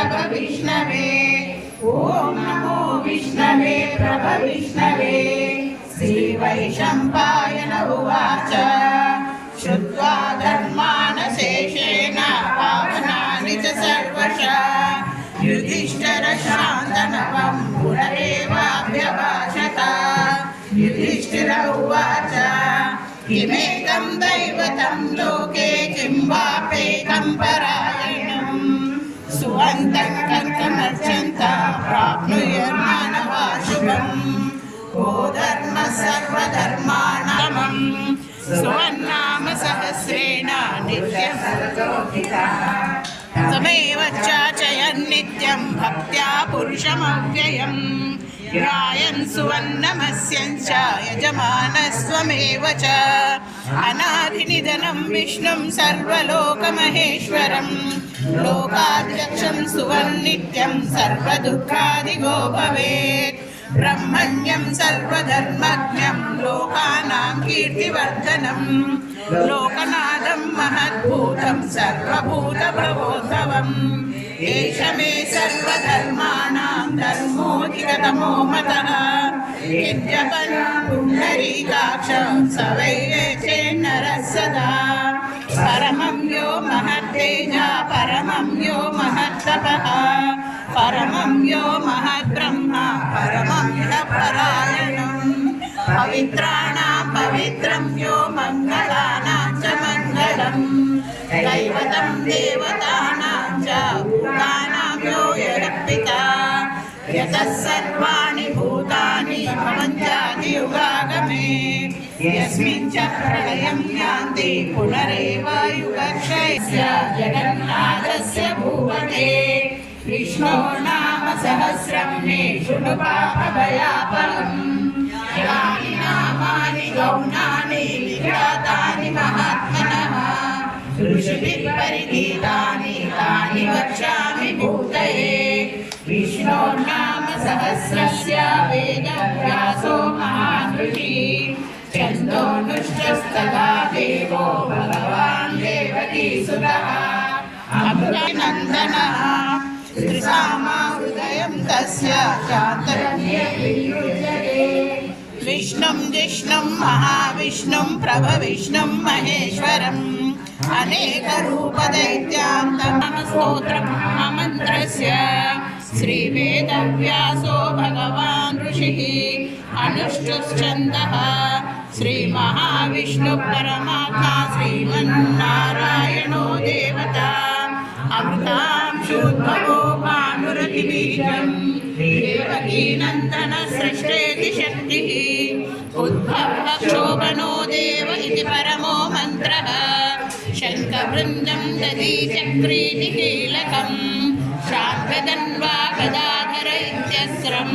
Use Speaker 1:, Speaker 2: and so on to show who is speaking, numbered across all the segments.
Speaker 1: प्रभविष्णवे ॐ नमो विष्णवे प्रभविष्णवे। श्रीवैशम्पायन उवाच श्रुत्वा धर्मानशेषेण पावनानि च सर्वशः युधिष्ठिरशान्तनवं पुनरेवाभ्यभाषत। युधिष्ठिर उवाच किमेकं दैवतं लोके किं वाप्येकं परायणम् सुवन्तं कर्तुमर्चन्तः प्राप्नुयान्मानवा शुभम्। को धर्मः सर्वधर्माणां सुवन्नाम सहस्रेण नित्यं तमेव चाचयन् नित्यं भक्त्या पुरुषमव्ययम्। ध्यायन् सुवन्नमस्यं च यजमानस्त्वमेव च। अनादिनिधनं विष्णुं सर्वलोकमहेश्वरं लोकाध्यक्षं सुवन्नित्यं सर्वदुःखादिगो भवेत्। ब्रह्मण्यं सर्वधर्मज्ञं लोकानां कीर्तिवर्धनं लोकनाथं महद्भूतं सर्वभूतभवोद्भवम्। एष मे सर्वधर्माणां धर्मोऽधिकतमो मतः। यज्ञपन् पुण्डरीकाक्षं स वै चेन्नरः सदा। परमं यो महत्तेजा परमं यो महत्तपः परमं यो महद्ब्रह्मा परमं यः परायणम्। पवित्राणां पवित्रं यो मङ्गलानां च मङ्गलम्। दैवतं देवतानां च भूतानां यो यः पिता। यतः सर्वाणि भूतानि भवन्त्यादियुगागमे यस्मिन् च प्रलयं यान्ति पुनरेव युगक्षयस्य जगन्नाथस्य भूपते। विष्णो नाम सहस्रं मे शृणु पापभयापहम्। यानि नामानि गौणानि विख्यातानि महात्मनः ऋषिभिः परिगीतानि तानि वक्ष्यामि भूतये। विष्णो नाम सहस्रस्य वेदव्यासो महान् ऋषिः छन्दोनुष्ठस्तथा देवो भगवान् देवकीसुतः अमृतनन्दनः। त्रिसामा हृदयं तस्य चातुर्ययुज्यते। विष्णुं जिष्णुं महाविष्णुं प्रभविष्णुं महेश्वरम् अनेकरूपदैत्यान्तं स्तोत्रमहामन्त्रस्य। श्रीवेदव्यासो भगवान् ऋषिः अनुष्ठुश्छन्दः। श्रीमहाविष्णुः परमात्मा श्रीमन्नारायणो देवता। अमृतांशोद्भवो भानुरतिबीजं देवकीनन्दन सृष्टेति शक्तिः। उद्भवः क्षोभनो देव इति परमो मन्त्रः। शङ्खवृन्दं दधीचक्रीति कीलकं शार्ङ्गधन्वा गदाधर इत्यस्त्रं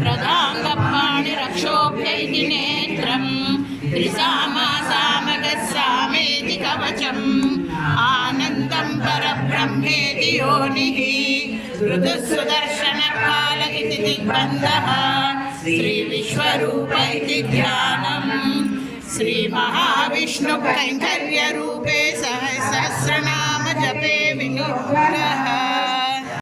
Speaker 1: प्रदाङ्गपाणिरक्षोभ्य इति नेत्रम्। त्रिसामा सामगः सामेति कवचम् आनन्दं परब्रह्मेति योनिः। ऋतुः सुदर्शनकाल इति दिग्बन्धः श्रीविश्वरूप इति ध्यानम्। श्रीमहाविष्णुः कैङ्कर्यरूपे सहस्रनाम जपे विनिर्भरः।